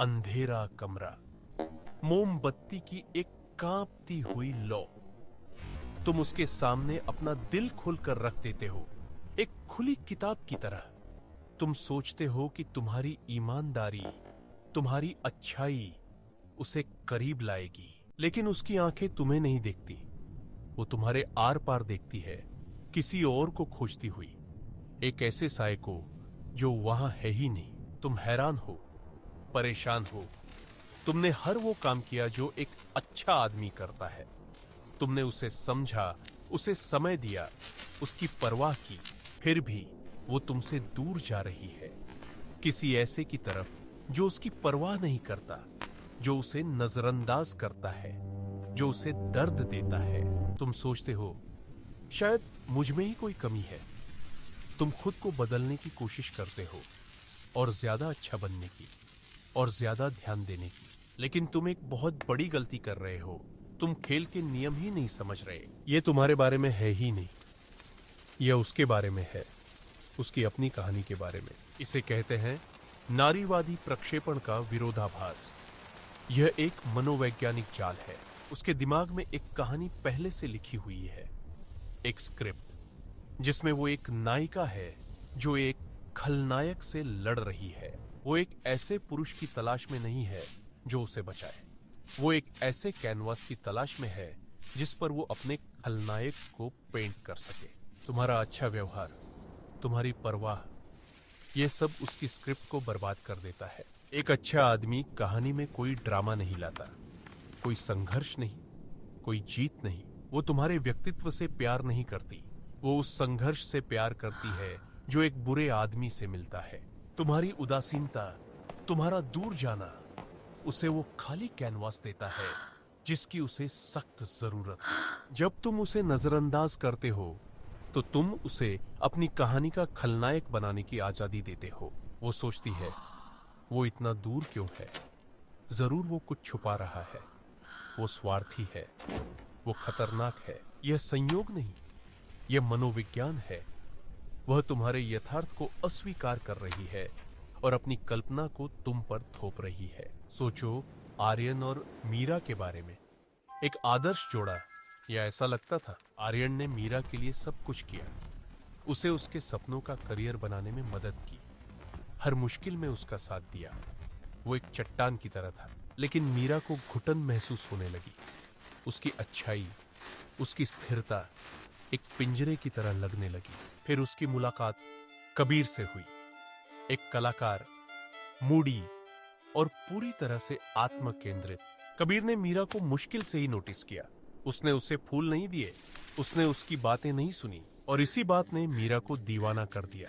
अंधेरा कमरा, मोमबत्ती की एक कांपती हुई लौ। तुम उसके सामने अपना दिल खोलकर रख देते हो, एक खुली किताब की तरह। तुम सोचते हो कि तुम्हारी ईमानदारी, तुम्हारी अच्छाई उसे करीब लाएगी, लेकिन उसकी आंखें तुम्हें नहीं देखती। वो तुम्हारे आर पार देखती है, किसी और को खोजती हुई, एक ऐसे साए को जो वहां है ही नहीं। तुम हैरान हो, परेशान हो। तुमने हर वो काम किया जो एक अच्छा आदमी करता है। तुमने उसे समझा, उसे समय दिया, उसकी परवाह की, फिर भी वो तुमसे दूर जा रही है, किसी ऐसे की तरफ जो उसकी परवाह नहीं करता, जो उसे नजरअंदाज करता है, जो उसे दर्द देता है। तुम सोचते हो शायद मुझ में ही कोई कमी है। तुम खुद को बदलने की कोशिश करते हो, और ज्यादा अच्छा बनने की, और ज्यादा ध्यान देने की। लेकिन तुम एक बहुत बड़ी गलती कर रहे हो। तुम खेल के नियम ही नहीं समझ रहे। ये तुम्हारे बारे में है ही नहीं, यह उसके बारे में है, उसकी अपनी कहानी के बारे में। इसे कहते हैं नारीवादी प्रक्षेपण का विरोधाभास। यह एक मनोवैज्ञानिक जाल है। उसके दिमाग में एक कहानी पहले से लिखी हुई है, एक स्क्रिप्ट, जिसमें वो एक नायिका है जो एक खलनायक से लड़ रही है। वो एक ऐसे पुरुष की तलाश में नहीं है जो उसे बचाए। वो एक ऐसे कैनवास की तलाश में है जिस पर वो अपने खलनायक को पेंट कर सके। तुम्हारा अच्छा व्यवहार, तुम्हारी परवाह, ये सब उसकी स्क्रिप्ट को बर्बाद कर देता है। एक अच्छा आदमी कहानी में कोई ड्रामा नहीं लाता, कोई संघर्ष नहीं, कोई जीत नहीं। वो तुम्हारे व्यक्तित्व से प्यार नहीं करती, वो उस संघर्ष से प्यार करती है जो एक बुरे आदमी से मिलता है। तुम्हारी उदासीनता, तुम्हारा दूर जाना, उसे वो खाली कैनवास देता है जिसकी उसे सख्त जरूरत है। जब तुम उसे नजरअंदाज करते हो तो तुम उसे अपनी कहानी का खलनायक बनाने की आजादी देते हो। वो सोचती है, वो इतना दूर क्यों है? जरूर वो कुछ छुपा रहा है, वो स्वार्थी है, वो खतरनाक है। यह संयोग नहीं, यह मनोविज्ञान है। वह तुम्हारे यथार्थ को अस्वीकार कर रही है और अपनी कल्पना को तुम पर थोप रही है। सोचो आर्यन और मीरा के बारे में, एक आदर्श जोड़ा। या ऐसा लगता था। आर्यन ने मीरा के लिए सब कुछ किया, उसे उसके सपनों का करियर बनाने में मदद की, हर मुश्किल में उसका साथ दिया। वो एक चट्टान की तरह था, लेकिन मीरा को घुटन महसूस होने लगी। उसकी अच्छाई, उसकी स्थिरता एक पिंजरे की तरह लगने लगी। फिर उसकी मुलाकात कबीर से हुई, एक कलाकार, मूडी और पूरी तरह से आत्म केंद्रित। कबीर ने मीरा को मुश्किल से ही नोटिस किया। उसने उसे फूल नहीं दिए, उसने उसकी बातें नहीं सुनी, और इसी बात ने मीरा को दीवाना कर दिया।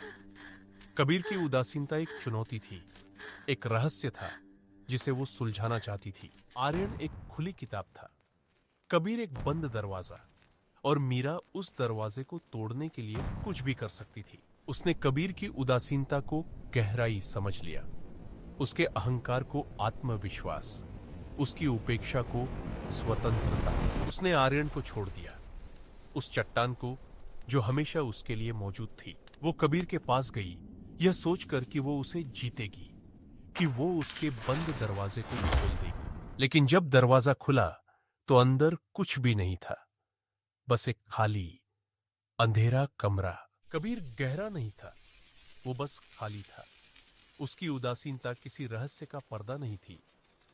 कबीर की उदासीनता एक चुनौती थी, एक रहस्य था जिसे वो सुलझाना चाहती थी। आर्यन एक खुली किताब था, कबीर एक बंद दरवाजा, और मीरा उस दरवाजे को तोड़ने के लिए कुछ भी कर सकती थी। उसने कबीर की उदासीनता को गहराई समझ लिया, उसके अहंकार को आत्मविश्वास, उसकी उपेक्षा को स्वतंत्रता। उसने आर्यन को छोड़ दिया, उस चट्टान को जो हमेशा उसके लिए मौजूद थी। वो कबीर के पास गई, यह सोचकर कि वो उसे जीतेगी, कि वो उसके बंद दरवाजे को खोल देगी। लेकिन जब दरवाजा खुला तो अंदर कुछ भी नहीं था, बस एक खाली अंधेरा कमरा। कबीर गहरा नहीं था, वो बस खाली था। उसकी उदासीनता किसी रहस्य का पर्दा नहीं थी,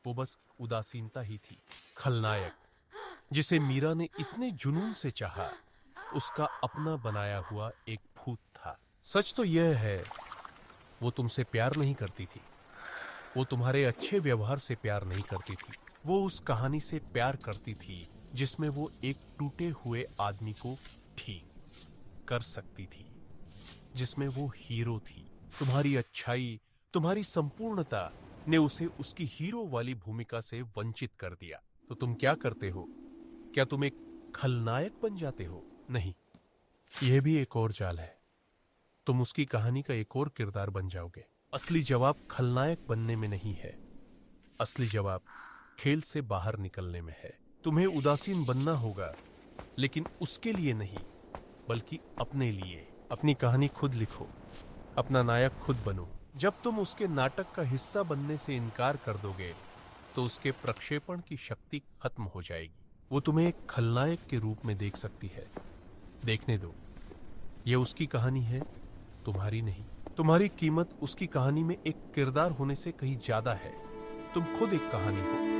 वो बस उदासीनता ही थी। खलनायक, जिसे मीरा ने इतने जुनून से चाहा, उसका अपना बनाया हुआ एक भूत था। सच तो यह है, वो तुमसे प्यार नहीं करती थी, वो तुम्हारे अच्छे व्यवहार से प्यार नहीं करती थी। वो उस कहानी से प्यार करती थी जिसमें वो एक टूटे हुए आदमी को ठीक कर सकती थी, जिसमें वो हीरो थी। तुम्हारी अच्छाई, तुम्हारी संपूर्णता ने उसे उसकी हीरो वाली भूमिका से वंचित कर दिया। तो तुम क्या करते हो? क्या तुम एक खलनायक बन जाते हो? नहीं, यह भी एक और जाल है। तुम उसकी कहानी का एक और किरदार बन जाओगे। असली जवाब खलनायक बनने में नहीं है, असली जवाब खेल से बाहर निकलने में है। तुम्हें उदासीन बनना होगा, लेकिन उसके लिए नहीं, बल्कि अपने लिए। अपनी कहानी खुद लिखो, अपना नायक खुद बनो, जब तुम उसके नाटक का हिस्सा बनने से इनकार कर दोगे तो उसके प्रक्षेपण की शक्ति खत्म हो जाएगी। वो तुम्हें एक खलनायक के रूप में देख सकती है। देखने दो, यह उसकी कहानी है, तुम्हारी नहीं। तुम्हारी कीमत उसकी कहानी में एक किरदार होने से कहीं ज्यादा है। तुम खुद एक कहानी हो।